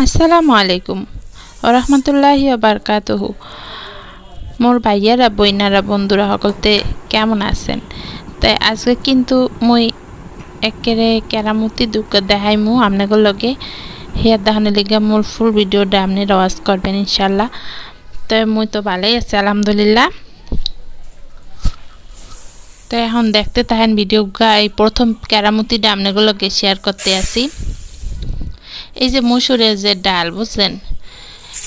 আসসালামু আলাইকুম ওরহমতুল্লাহি ওবারকাতুহু। মোর ভাইয়ারা বইনারা বন্ধুরা সকলতে কেমন আছেন? তাই আজকে কিন্তু মই একেরে কেরামতি দুঃখ দেখাইমু আপনাদের লগে হেয়ার দেখানোর লেগে মোর ফুল ভিডিওটা আপনি ওয়াচ করবেন ইনশাল্লাহ। তাই মই তো ভালোই আছি আলহামদুলিল্লাহ। তো এখন দেখতে থাকেন ভিডিও। এই প্রথম কেরামতিটা আপনাদের লগে শেয়ার করতে আসি। এই যে মসুরের যে ডাল বুঝছেন,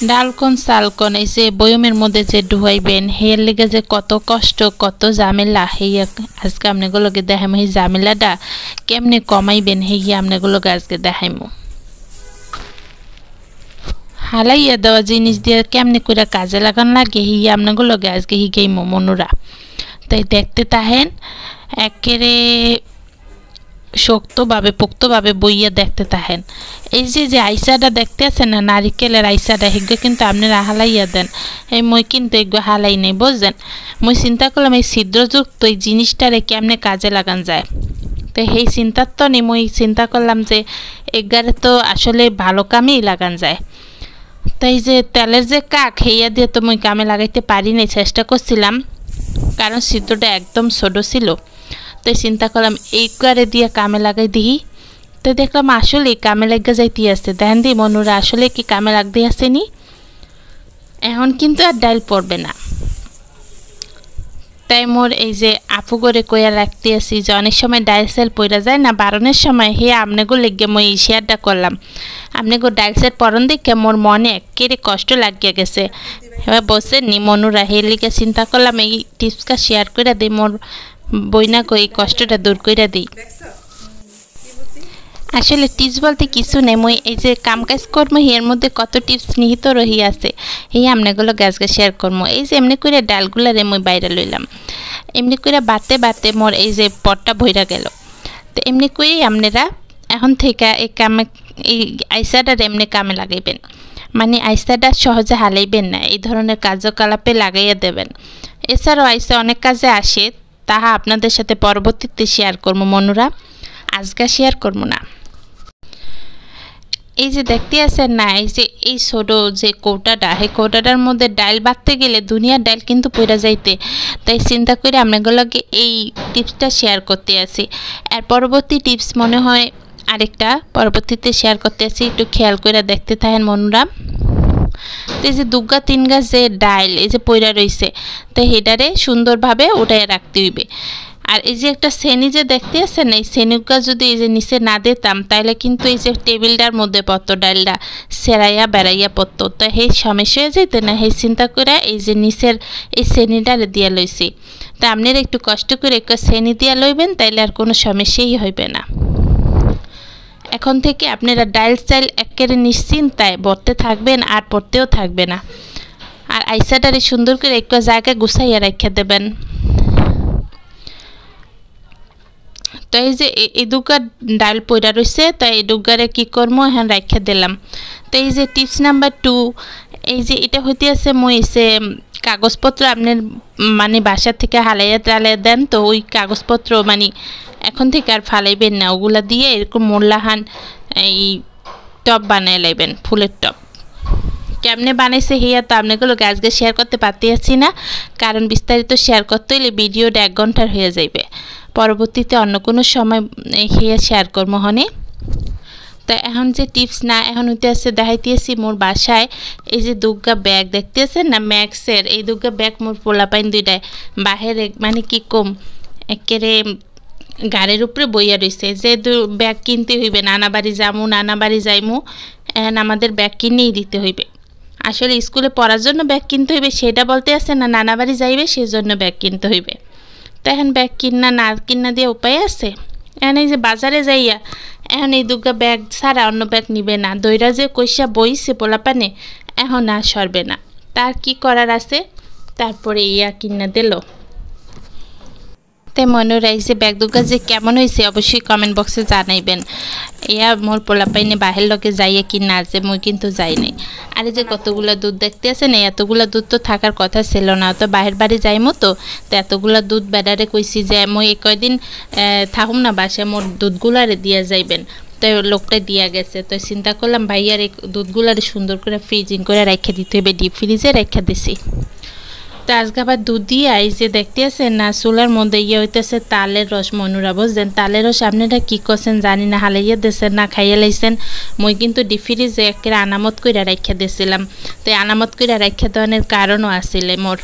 ডাল কোন চাল কোন এই যে বয়মের মধ্যে যে ডুবাইবেন হেয়ার লেগে যে কত কষ্ট কত ঝামেলা, হেয়া আজকে আপনাগুলোকে দেখাইমু। এই ঝামেলাটা কেমনে কমাইবেন হেয়া আপনাগুলোকে আজকে দেখাইমু। হালাইয়া দেওয়া জিনিস দিয়ে কেমনে করে কাজে লাগান লাগে হিয়া আপনাগুলোকে আজকে হিগাইমু মনুরা। তাই দেখতে তাহেন একেরে শক্তভাবে পোক্তভাবে বইয়া দেখতে থাকেন। এই যে আইসাটা দেখতে আছেন না, নারিকেলের আইসাটা হেগুলো কিন্তু আপনারা হালাইয়া দেন। এই মই কিন্তু এগুলো হালাই নেই বুঝছেন। মই চিন্তা করলাম এই ছিদ্রযুক্ত এই জিনিসটারে কেমনে কাজে লাগান যায়। তো সেই চিন্তার তো নেই, মই চিন্তা করলাম যে এগারে তো আসলে ভালো কামেই লাগান যায়। তাই যে তেলের যে কাক হেয়া দিয়ে তো মই কামে লাগাইতে পারি নাই, চেষ্টা করছিলাম কারণ ছিদ্রটা একদম ছোট ছিল। তাই চিন্তা করলাম এইবারে দিয়ে কামে লাগাই দিই। তো দেখলাম আসলে কামে লাগা যাইতে আছে। দেখেন দি মনুরা আসলে কি কামে লাগতে আসেনি। এখন কিন্তু আর ডাইল পড়বে না। তাই মোর এই যে আপু করে কইয়া রাখতে আসি যে অনেক সময় ডাইল সেল পড়া যায় না বারণের সময়, হে আপনাকে লেগে মই এই শেয়ারটা করলাম। আপনাকে ডাইল সেল পরন দেখে মোর মনে একেবারে কষ্ট লাগিয়ে গেছে। এবার বসেন নি মনুরা, হে লিগে চিন্তা করলাম এই টিপসটা শেয়ার করে দিই, মোর বইনা কই কষ্টটা দূর করে দিই। আসলে টিপস বলতে কিছু নেই, মই এই যে কাম কাজ করবো এর মধ্যে কত টিপস নিহিত রহি আছে এই আপনাগুলো গাছকে শেয়ার করবো। এই যে এমনি করে ডালগুলারে মই বাইরে লইলাম, এমনি করে বাড়তে বাড়তে মোর এই যে পটটা ভইরা গেল। তো এমনি করেই আপনারা এখন থেকে এই কামে এই আইসাটার এমনি কামে লাগাইবেন, মানে আইসাটা সহজে হালাইবেন না, এই ধরনের কার্যকলাপে লাগাইয়া দেবেন। এছাড়াও আইসা অনেক কাজে আসে, তাহা আপনাদের সাথে পরবর্তীতে শেয়ার করবো মনুরা, আজকে শেয়ার করবো না। এই যে দেখতে আছেন না, এই যে এই ছোট যে কৌটাটা, এই কৌটাটার মধ্যে ডাল বাঁধতে গেলে দুনিয়ার ডাল কিন্তু পড়া যাইতে। তাই চিন্তা করে আপনাগুলোকে এই টিপসটা শেয়ার করতে আসি। আর পরবর্তী টিপস মনে হয় আরেকটা পরবর্তীতে শেয়ার করতে আসি, একটু খেয়াল করে দেখতে থাকেন মনুরা। তো এই যে দুগা তিন গাছ যে ডাইল এই যে পইরা রয়েছে, তো হেডারে সুন্দরভাবে উঠাইয়া রাখতে হইবে। আর এই যে একটা শ্রেণী যে দেখতে আছেন, এই শ্রেণীগুলো যদি এই যে নিচে না দিতাম তাহলে কিন্তু এই যে টেবিলটার মধ্যে পড়তো ডাইলটা সেরাইয়া বেড়াইয়া পড়তো। তো সেই সমস্যা হয়ে যেত না, সেই চিন্তা করে এই যে নিচের এই শ্রেণীটারে দিয়া লইছি। তা আপনারা একটু কষ্ট করে একটু শ্রেণী দিয়া লইবেন, তাইলে আর কোনো সমস্যাই হইবে না। এখন থেকে আপনারা ডাইল চাইল একেবারে নিশ্চিন্তায় ভরতে থাকবেন আর পড়তেও থাকবে না। আর আইসাটারে সুন্দর করে একটু জায়গায় গুছাইয়া রেখে দেবেন। তো এই যে এই দুগা ডাল পইরা রয়েছে, তাই এই দুগারে কী করবো এখন রেখে দিলাম। তো এই যে টিপস নাম্বার 2, এই যে এটা হইতে আছে মই এসে কাগজপত্র আপনার মানে বাসা থেকে হালাইয়া টালাইয়া দেন, তো ওই কাগজপত্র মানে এখন থেকে আর ফালাইবেন না, ওগুলা দিয়ে এরকম মোল্লাহান এই টপ বানিয়ে লাইবেন, ফুলের টপ। কেমনে বানাইছে হিয়া তো আপনাগুলো আজকে শেয়ার করতে পারতেছি না, কারণ বিস্তারিত শেয়ার করতে হলে ভিডিওটা 1 ঘন্টার হয়ে যাইবে। পরবর্তীতে অন্য কোনো সময় হিয়া শেয়ার করবো হনে। তো এখন যে টিপস না, এখন হইতে আসছে দেখাইতেছি মোর বাসায় এই যে দুগা ব্যাগ দেখতে আছেন না, ম্যাক্সের এই দুগা ব্যাগ মোর পোলাপাইন দুইটায় বাহিরে মানে কি কম একেবারে গাড়ির উপরে বইয়া রয়েছে। যে ব্যাগ কিনতে হইবে, নানা বাড়ি যামু নানা বাড়ি যাইমু, এখন আমাদের ব্যাগ কিনেই দিতে হইবে। আসলে স্কুলে পড়ার জন্য ব্যাগ কিনতে হইবে সেটা বলতে আছে না, নানা বাড়ি যাইবে সেই জন্য ব্যাগ কিনতে হইবে। তো এখন ব্যাগ কিনা না কিনা দিয়ে উপায় আছে। এখন এই যে বাজারে যাইয়া এখন এই দুগা ব্যাগ ছাড়া অন্য ব্যাগ নিবে না, দইরা যে কইসা বইছে পোলাপানে এখন আর সরবে না, তার কি করার আছে। তারপরে ইয়া কিনা দিল। তাই মনুরা এই যে ব্যাগ দুগা যে কেমন হয়েছে অবশ্যই কমেন্ট বক্সে জানাইবেন। ইয়া মোর পোলাপাইনে বাহের লোকে যাইয়া কি না আছে, মই কিন্তু যাই নাই। আর এই যে কতগুলা দুধ দেখতে আছেন, এতগুলা দুধ তো থাকার কথা ছিল না, তো বাহের বাড়ি যাইমো তো এতগুলা দুধ বেড়ারে কইছি যে মই কয়দিন থাকুম না বাসায়, মোর দুধগুলারে দিয়া যাইবেন। তো লোকটা দিয়া গেছে। তো চিন্তা করলাম ভাইয়ার এই দুধগুলো সুন্দর করে ফ্রিজিং করে রেখে দিতে হবে, ডিপ ফ্রিজে রেখে দিছি। তো আজকে আবার দুধ দিয়ে আইসে দেখতে আছেন না চুলার মধ্যে হইতেছে তালের রস। মনুরা বুঝছেন তালের রস আপনারা কি করছেন জানি না, হালাইয়া দিয়েছেন না খাইয়া লাইছেন। মই কিন্তু ডিপ ফ্রিজে একেবারে আনামত করে রেখে দিয়েছিলাম। তো আনামত করে রেখে দেওয়ার কারণও আসলে মোর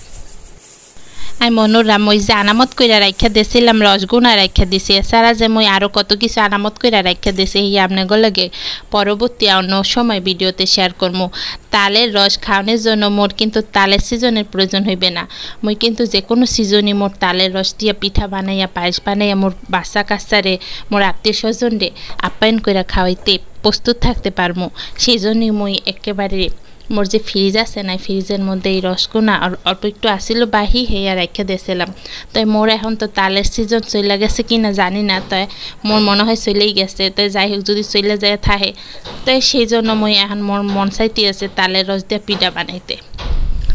আমি মনোরা মই যে আনামত কইরা রাখা দিয়েছিলাম রসগুনা রাখা দিছি, এছাড়া যে মই আরও কত কিছু আনামত কইরা রাখা দিছি এই আপনাদের লাগে পরবর্তী অন্য সময় ভিডিওতে শেয়ার করবো। তালের রস খাওয়ানোর জন্য মোর কিন্তু তালের সিজনের প্রয়োজন হইবে না। মই কিন্তু যে কোনো সিজনই মোর তালের রস দিয়ে পিঠা বানাইয়া পায়েস বানাইয়া মোর বাচ্চা কাচ্চারে মোর আত্মীয় স্বজনরে আপ্যায়ন কইরা খাওয়াইতে প্রস্তুত থাকতে পারবো। সেই জন্যই মই একেবারে মোর যে ফ্রিজ আছে না ফ্রিজের মধ্যে এই রসগুনা অল্প একটু আসিল বাহি হেয়া রেখে দিয়েছিলাম। তাই মোর এখন তো তালের সিজন চলে গেছে কি না জানি না, তাই মোর মনে হয় চলেই গেছে। তাই যাই হোক যদি চলে যায় থাকে তাই সেই জন্য মই এখন মোর মন চাইতে আছে তালের রস দিয়ে পিঠা বানাইতে।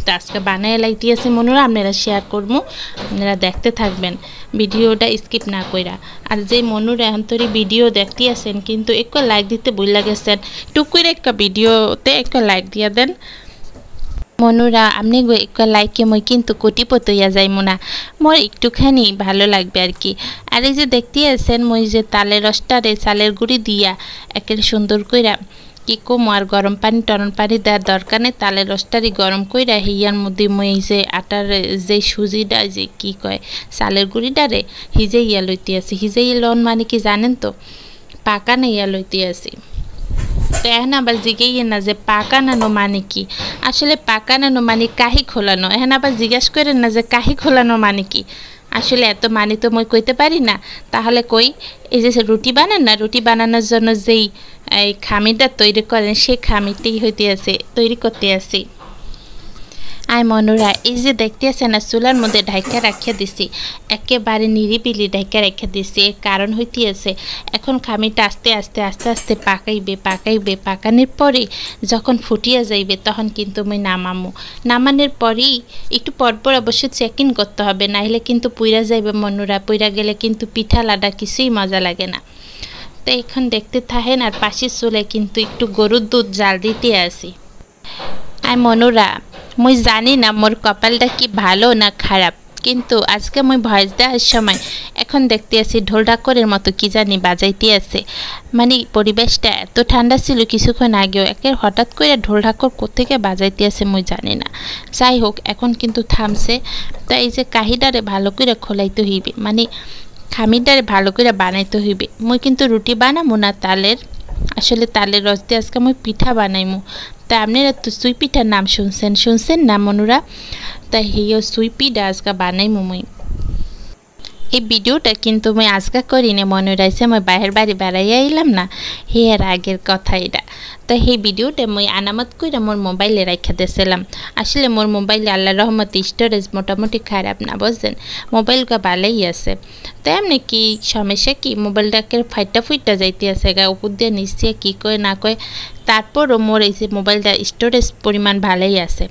তো আজকে বানাই লাইতে আছে মনুরা আপনারা শেয়ার করবো, আপনারা দেখতে থাকবেন ভিডিওটা স্কিপ না কইরা। আর যে মনুরা এখন তোর ভিডিও দেখতে আছেন কিন্তু একটু লাইক দিতে ভুলে গেছেন, টুক করে একটা ভিডিওতে একটু লাইক দিয়ে দেন মনুরা। আপনি একটু লাইকে মই কিন্তু কোটিপতি হইয়া যাইমু না, মোর একটুখানি ভালো লাগবে আর কি। আর এই যে দেখতে আছেন মই যে তালের রসটারে চালের গুঁড়ি দিয়া একেবারে সুন্দর কইরা কি কম আর গরম পানি টরম পানি দেওয়ার দরকার নেই, তালের রসটারই গরম কইরা হিয়ার মধ্যে মই যে আটার যে সুজিটা যে কি কয় চালের গুঁড়িটারে হিজাইয়া লইতে আসি। হিজাইয়া লন মানে কি জানেন তো, পাকা নাইয়া লইতে আসি। তো এখন আবার জিজ্ঞাসা না যে পাকানানো মানে কি, আসলে পাকানানো মানে কাহি খোলানো। এখন আবার জিজ্ঞাসা করেন না যে কাহি খোলানো মানে কি, আসলে এত মানে তো মই কইতে পারি না। তাহলে কই এই যে রুটি বানান না, রুটি বানানোর জন্য যেই এই খামিটা তৈরি করেন সেই খামিটাই হইতে আছে তৈরি করতে আসি। আয় মনুরা এই যে দেখতে আছে না চুলার মধ্যে ঢাইকা রাখিয়া দিছি, একেবারে নিরিবিলি ঢাইকা রেখে দিছি। এর কারণ হইতে আছে এখন খামিটা আস্তে আস্তে আস্তে আস্তে পাকাইবে পাকাইবে, পাকানোর পরে যখন ফুটিয়া যাইবে তখন কিন্তু আমি নামামো। নামানোর পরেই একটু পরপর অবশ্য চেকিং করতে হবে, নাহলে কিন্তু পুইরা যাইবে মনুরা। পুইরা গেলে কিন্তু পিঠা লাডা কিছুই মজা লাগে না। তো এখন দেখতে থাকেন আর পাশের চুলে কিন্তু একটু গরুর দুধ জাল দিতে আসি। আয় মনুরা মই জানি না মোর কপালটা কি ভালো না খারাপ, কিন্তু আজকে মই ভয়েস দেওয়ার সময় এখন দেখতে আছি ঢোল ঢাকরের মতো কি জানি বাজাইতে আছে। মানে পরিবেশটা এত ঠান্ডা ছিল কিছুক্ষণ আগেও, একের হঠাৎ করে ঢোল ঢাকর কোত্থেকে বাজাইতে আছে মই জানি না। যাই হোক এখন কিন্তু থামছে। তো এই যে কাহিটারে ভালো করে খোলাইতে হইবে, মানে খামিটারে ভালো করে বানাইতে হইবে। মই কিন্তু রুটি বানাবো না তালের, আসলে তালের রস দিয়ে আজকে আমি পিঠা বানাইমু। তা আপনারা তো সুই পিঠার নাম শুনছেন না মনুরা, তাই হিও সুই পিঠা আজকে বানাইমু মুই। এই ভিডিওটা কিন্তু মই আজকে করি না মনুরা, এসে মই বাহির বাড়ি বেড়াইয়া আইলাম না হেয়ার আগের কথা এটা। তো সেই ভিডিওটা মই আনামত করে মোর মোবাইলে রেখে দিয়েছিলাম। আসলে মোর মোবাইলে আল্লাহ রহমতে স্টোরেজ মোটামুটি খারাপ না বুঝছেন, মোবাইলটা ভালোই আছে। তো এমনি কি সমস্যা কি মোবাইলটাকে ফাইটা ফুইটা যাইতে আছে গা উপর দিয়ে নিচে কী কয় না কয়, তারপরও মোর এই যে মোবাইলটা স্টোরেজ পরিমাণ ভালোই আছে।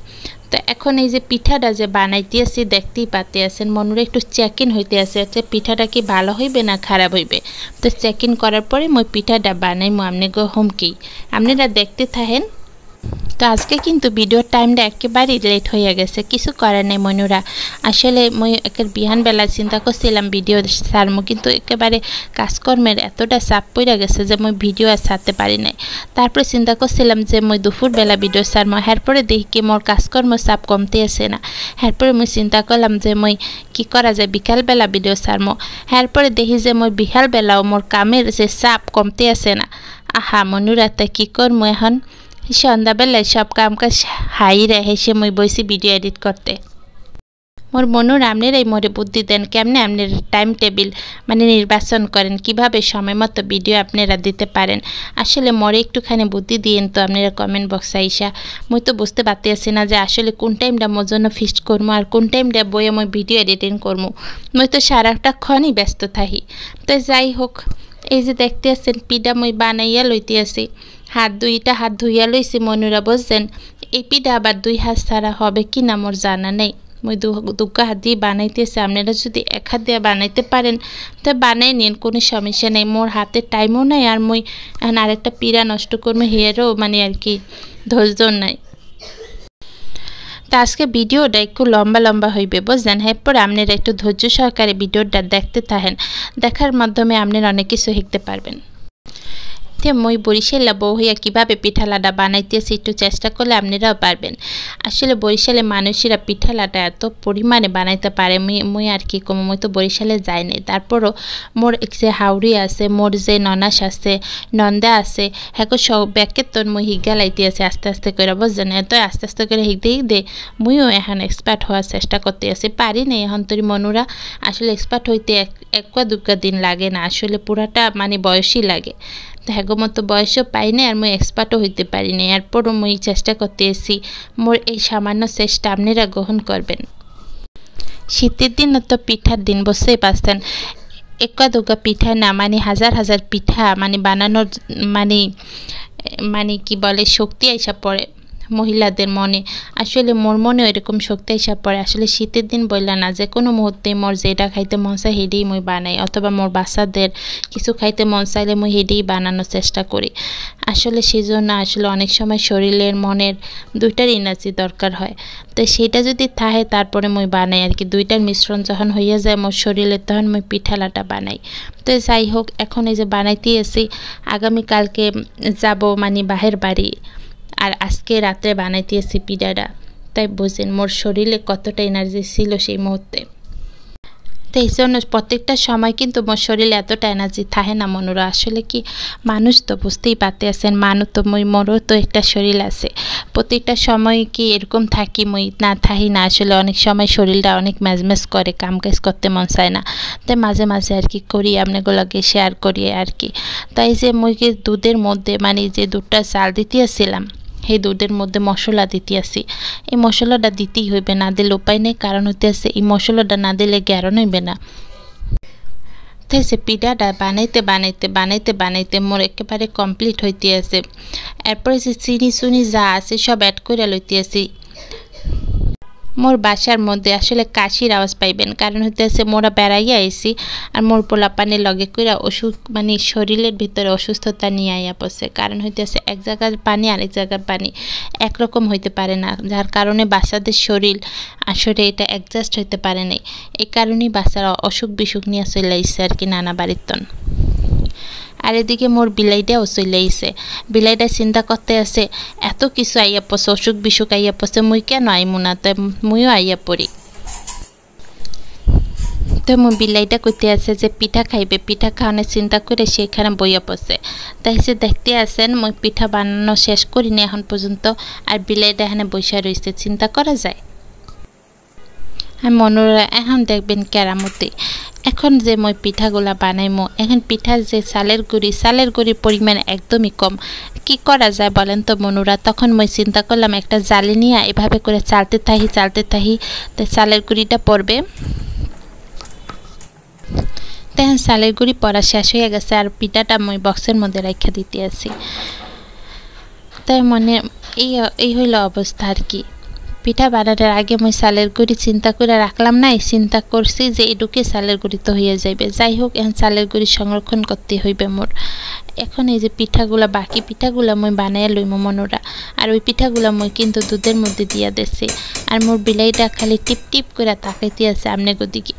তো এখন এই যে পিঠাটা যে বানাইতে আসি দেখতেই পাতে আছেন মনুরা একটু চেকিং হইতে আছে আচ্ছা পিঠাটা কি ভালো হইবে না খারাপ হইবে। তো চেকিং করার পরে মই পিঠাটা বানাইমু আপনাকে হোমকেই, আপনারা দেখতে থাকেন। তো আজকে কিন্তু ভিডিওর টাইমটা একেবারেই লেট হয়ে গেছে, কিছু করার নেই মনুরা। আসলে মই একের বিহানবেলা চিন্তা করছিলাম ভিডিও ছাড়মু, কিন্তু একেবারে কাজকর্মের এতটা চাপ পড়ে গেছে যে মই ভিডিও আর ছাড়তে পারি নাই। তারপরে চিন্তা করছিলাম যে মই দুপুরবেলা ভিডিও ছাড়মু, এরপরে দেখি কি মোর কাজকর্ম চাপ কমতে আসে না। এরপরে মই চিন্তা করলাম যে মই কি করা যায় বিকালবেলা ভিডিও ছাড়মু, এরপরে দেখি যে মই বিকালবেলাও মোর কামের যে চাপ কমতে আসে না। আহা মনুরা তা কী করমু এখন, সন্ধ্যাবেলায় সব কাম কাজ হাইরে হেসে মই বসি ভিডিও এডিট করতে। মোর মনুর আপনারাই মোরে বুদ্ধি দেন কেমনে আপনার টাইম টেবিল মানে নির্বাচন করেন, কিভাবে সময় মতো ভিডিও আপনারা দিতে পারেন। আসলে মোরে একটুখানি বুদ্ধি দিয়েন তো আপনারা কমেন্ট বক্সে আইসা। মই তো বুঝতে পারতেছি না যে আসলে কোন টাইমটা মোর জন্য ফিক্সড করবো আর কোন টাইমটা বইয়ে মই ভিডিও এডিটিং করবো। মই তো সারাটা ক্ষণই ব্যস্ত থাকি। তো যাই হোক এই যে দেখতে আছেন পিঠা মই বানাইয়া লইতে আসি, হাত ধুইয়া লইছি মনুরা বুঝছেন। এই পিঠা আবার 2 হাত ছাড়া হবে কি না মোর জানা নেই, মই দুগা হাত দিয়ে বানাইতেছি আপনারা যদি এক হাত দিয়ে বানাইতে পারেন তো বানাই নিন কোনো সমস্যা নেই মোর হাতে টাইমও নাই আর মই আরেকটা পিড়া নষ্ট করবো হেয়ারও মানে আর কি ধৈর্য নাই তো আজকে ভিডিওটা একটু লম্বা লম্বা হইবে বুঝলেন এরপর আপনারা একটু ধৈর্য সহকারে ভিডিওটা দেখতে থাকেন দেখার মাধ্যমে আপনারা অনেক কিছু শিখতে পারবেন তে মই বরিশালে বউ হইয়া কীভাবে পিঠা লাড্ডা বানাইতেছি একটু চেষ্টা করলে আপনারাও পারবেন আসলে বরিশালে মানুষেরা পিঠা লাড্ডা এত পরিমাণে বানাইতে পারে মই আর কি কম মই তো বরিশালে যাই নাই তারপরও মোর যে হাওড়ি আছে মোর যে ননাস আছে নন্দা আছে হ্যাঁ সব ব্যাকের তোর মই হিগা লাইতে আছে আস্তে আস্তে করে বুঝছেন তো আস্তে আস্তে করে হিগদে মইও এখন এক্সপার্ট হওয়ার চেষ্টা করতে আছি পারি না এখন তোর মনুরা আসলে এক্সপার্ট হইতে এক দুকা দিন লাগে না আসলে পুরাটা মানে বয়সই লাগে হ্যাগো মতো বয়সও পাই না আর মই এক্সপার্টও হইতে পারি না এরপরও মই চেষ্টা করতে এসি মোর এই সামান্য চেষ্টা আপনারা গ্রহণ করবেন শীতের দিন তো পিঠার দিন বুঝতেই পারছেন একা দুগা পিঠা না মানে হাজার হাজার পিঠা মানে বানানোর মানে কি বলে শক্তি আইসা পড়ে মহিলাদের মনে আসলে মোর মনে এরকম শক্তি আইসা পড়ে আসলে শীতের দিন বললা না যে কোনো মুহূর্তে মোর যেটা খাইতে মন চায় হেডেই মই বানাই অথবা মোর বাচ্চাদের কিছু খাইতে মন চাইলে মই হেডেই বানানোর চেষ্টা করি আসলে সেই জন্য আসলে অনেক সময় শরীরের মনের দুইটার এনার্জি দরকার হয় তো সেটা যদি থাকে তারপরে মই বানাই আর কি দুইটার মিশ্রণ যখন হইয়া যায় মোর শরীরে তখন মই পিঠা লাটা বানাই তো যাই হোক এখন এই যে বানাইতে এসি আগামীকালকে যাব মানে বাহের বাড়ি আর আজকে রাতে বানাইতেছি পিঠাটা তাই বুঝেন মোর শরীরে কতটা এনার্জি ছিল সেই মুহূর্তে তো এই জন্য প্রত্যেকটা সময় কিন্তু মোর শরীরে এতটা এনার্জি থাকে না মনুরা আসলে কি মানুষ তো বুঝতেই পারতে আছেন মানুষ তো মোরও তো একটা শরীর আছে প্রত্যেকটা সময় কি এরকম থাকি মই না থাকি না আসলে অনেক সময় শরীরটা অনেক ম্যাজম্যাজ করে কাম কাজ করতে মন চায় না তাই মাঝে মাঝে আর কি করি আপনাগুলোকে শেয়ার করি আর কি তাই যে মই দুধের মধ্যে মানে যে দুধটা চাল দিতেছিলাম সেই দুধের মধ্যে মশলা দিতে আসি এই মশলাটা দিতেই হইবে না দিলে উপায় নেই কারণ হইতে আছে এই মশলাটা না দিলে গ্যারন হইবে না তাই সে পিঠাটা বানাইতে মোর একেবারে কমপ্লিট হইতে আছে এরপরে যে চিনি যা আছে সব অ্যাড করে লইতে আসি মোর বাসার মধ্যে আসলে কাশির আওয়াজ পাইবেন কারণ হইতেছে মোরা বেড়াইয়া আইসি আর মোর পোলাপানের লগে কইরা অসুখ মানে শরীরের ভিতরে অসুস্থতা নিয়ে আইয়া পড়ছে কারণ হইতেছে এক জায়গার পানি আরেক জায়গার পানি একরকম হইতে পারে না যার কারণে বাচ্চাদের শরীর আসলে এটা অ্যাডজাস্ট হইতে পারে নাই এই কারণেই বাচ্চারা অসুখ বিসুখ নিয়ে চলে আইসে আর কি নানা বাড়ির আর এদিকে মোর বিলাইটাও চলে আইছে বিলাইটা চিন্তা করতে আছে এত কিছু আইয়া পড়ছে অসুখ বিসুখ আইয়া পড়ছে মুই কেন আইমু না তাই মুইও আইয়া পড়ি তো মোর বিলাইটা কইতে আছে যে পিঠা খাইবে পিঠা খাওয়ানোর চিন্তা করে সেখানে বইয়া পড়ছে তাই সে দেখতে আসেন মই পিঠা বানানো শেষ করিনি এখন পর্যন্ত আর বিলাইটা এখানে বসে রয়েছে চিন্তা করা যায় আর মনোরা এখন দেখবেন কেরামতি এখন যে মই পিঠাগুলা বানাইমো এখন পিঠার যে চালের গুড়ির পরিমাণ একদমই কম কি করা যায় বলেন তো মনুরা তখন মই চিন্তা করলাম একটা জালি নিয়ে এভাবে করে চালতে থাকি তো চালের গুড়িটা পড়বে তখন চালের গুড়ি পড়া শেষ হয়ে গেছে আর পিঠাটা মই বক্সের মধ্যে রেখে দিতে আছি তাই মনে এই হইল অবস্থা আর কি পিঠা বানানোর আগে মই চালের গুড়ি চিন্তা করে রাখলাম না চিন্তা করছি যে এটুকে চালের গুড়ি তো হয়ে যাইবে যাই হোক এখন চালের গুড়ি সংরক্ষণ করতে হইবে মোর এখন এই যে পিঠাগুলা বাকি পিঠাগুলা মই বানাইয়া লইমো মনোরা আর ওই পিঠাগুলা মই কিন্তু দুধের মধ্যে দিয়া দিছি আর মোর বিলাইটা খালি টিপ টিপ করে তাকাইতে আছে আমনে গদিকে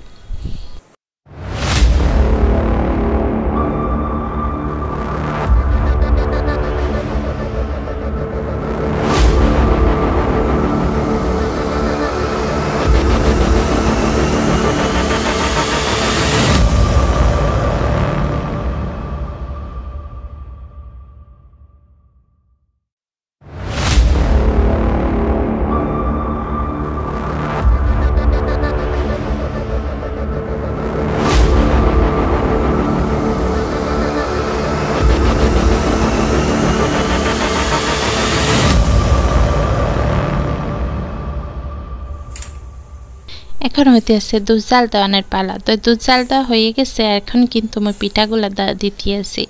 এখন হইতে আছে দুধ জাল দেওয়ানোর পালা। তো দুধ জাল দেওয়া হয়ে গেছে, এখন কিন্তু আমি পিঠাগুলো দিতে আছি।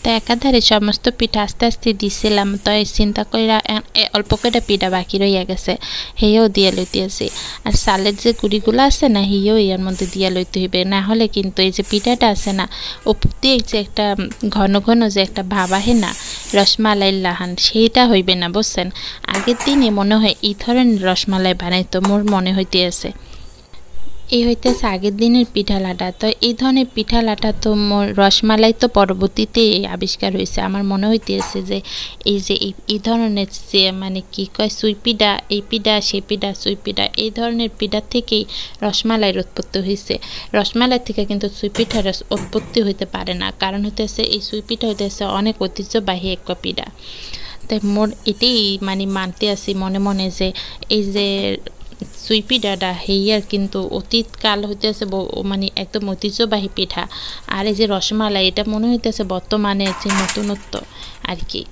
তো একাধারে সমস্ত পিঠা আস্তে আস্তে দিছিলাম। তো এই চিন্তা কইরা অল্প করে পিঠা বাকি রইয়া গেছে, হেয়েও দিয়া লইতে আছি। আর চালের যে গুড়িগুলো আছে না, হেয়েও এর মধ্যে দিয়া লইতে হইবে, না হলে কিন্তু এই যে পিঠাটা আছে না, উপর দিয়ে যে একটা ঘন ঘন যে একটা ভাব আহে না রসমালাইয়ের লাহান, সেইটা হইবে না বুঝছেন। আগের দিনে মনে হয় এই ধরনের রসমালাই বানাইতো, মোর মনে হইতে আছে। এই হইতেছে আগের দিনের পিঠা লাটা। তো এই ধরনের পিঠা লাটা তো রসমালাই তো পরবর্তীতে আবিষ্কার হয়েছে। আমার মনে হইতেছে যে এই যে এই ধরনের যে মানে কি কয় সুই পিঠা, এই পিঠা সেই পিঠা সুই পিঠা, এই ধরনের পিঠার থেকেই রসমালাইয়ের উৎপত্তি হয়েছে। রসমালাই থেকে কিন্তু সুই পিঠার উৎপত্তি হইতে পারে না, কারণ হইতেছে এই সুই পিঠা হইতেছে অনেক ঐতিহ্যবাহী এক পিঠা। তাই মোর এটাই মানে মানতে আছি মনে মনে যে এই যে সুই পিঠাটা হেয়ার কিন্তু অতীতকাল হইতেছে মানে একদম ঐতিহ্যবাহী পিঠা। আর এই যে রসমালাই, এটা মনে হইতেছে বর্তমানে যে নতুনত্ব আর কি।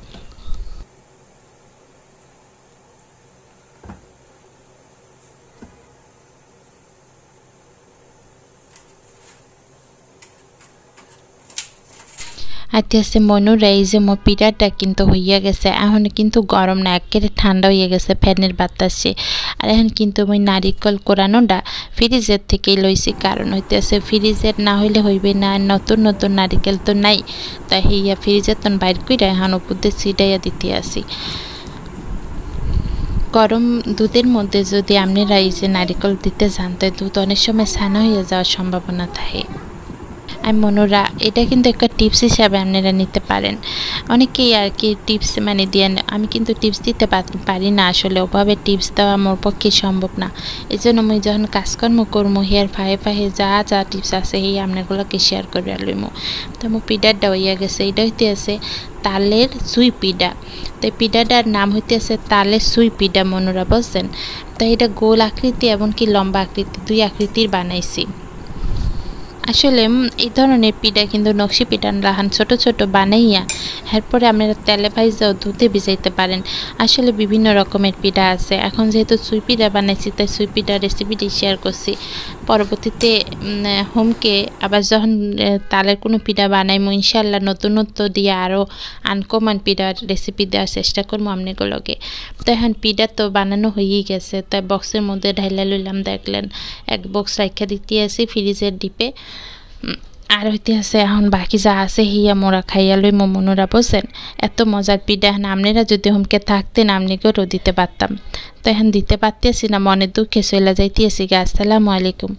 আস্তে আস্তে মনুরা এই যে মোর পিঠাটা কিন্তু হইয়া গেছে। এখন কিন্তু গরম না, একেবারে ঠান্ডা হইয়া গেছে ফ্যানের বাতাসে। আর এখন কিন্তু ওই নারিকল কোরানোটা ফ্রিজের থেকেই লইছি, কারণ হইতেছে ফ্রিজের না হইলে হইবে না, নতুন নতুন নারিকেল তো নাই। তাই হইয়া ফ্রিজের তন বাইর কইরা এখন উপর দিয়ে ছিটাইয়া দিতে আসি। গরম দুধের মধ্যে যদি আপনারা এই যে নারিকেল দিতে যান, তাই দুধ অনেক সময় ছানা হইয়া যাওয়ার সম্ভাবনা থাকে। আর মনোরা, এটা কিন্তু একটা টিপস হিসাবে আপনারা নিতে পারেন। অনেকেই আর কি টিপস মানে দেন, আমি কিন্তু টিপস দিতে পারি না আসলে, ওভাবে টিপস দেওয়া মোর পক্ষে সম্ভব না। এই জন্য আমি যখন কাজকর্ম করবো হেয়ার ফাহে ফাহে যা যা টিপস আছে সেই আপনাগুলোকে শেয়ার করে লইমু। তো আমার পিঠাটা হইয়া গেছে, এটা হইতে আছে তালের সুই পিঠা। তো এই পিঠাটার নাম হইতে আছে তালের সুই পিঠা মনোরা, বুঝছেন। তো এটা গোল আকৃতি এমনকি লম্বা আকৃতি, দুই আকৃতির বানাইছি। আসলে এই ধরনের পিঠা কিন্তু নকশি পিঠান রাহান ছোট ছোট বানাইয়া এরপরে আপনারা তেলে ভাইজাও দুধে ভিজাইতে পারেন। আসলে বিভিন্ন রকমের পিঠা আছে। এখন যেহেতু সুই পিঠা বানাইছি, তাই সুই পিঠার রেসিপিটি শেয়ার করছি। পরবর্তীতে হোমকে আবার যখন তালের কোনো পিঠা বানাইমো ইনশাল্লাহ নতুনত্ব দিয়ে আরও আনকমন পিঠার রেসিপি দেওয়ার চেষ্টা করবো আপনাগুলোকে। তো এখন পিঠা তো বানানো হয়েই গেছে, তাই বক্সের মধ্যে ঢাইলা লইলাম। দেখলেন এক বক্স রাখা দিতে আসি ফ্রিজের ডিপে। আর হইতে আছে এখন বাকি যা আছে হিয়া মোরা খাইয়া লই মনোরা, বোঝেন। এত মজার পিঠা এখন আপনারা যদি হোমকে থাকতেন আপনিকেও দিতে পারতাম। তো এখন দিতে পারতেছি না, মনের দুঃখে চলে যাইতেছি। আসসালামু আলাইকুম।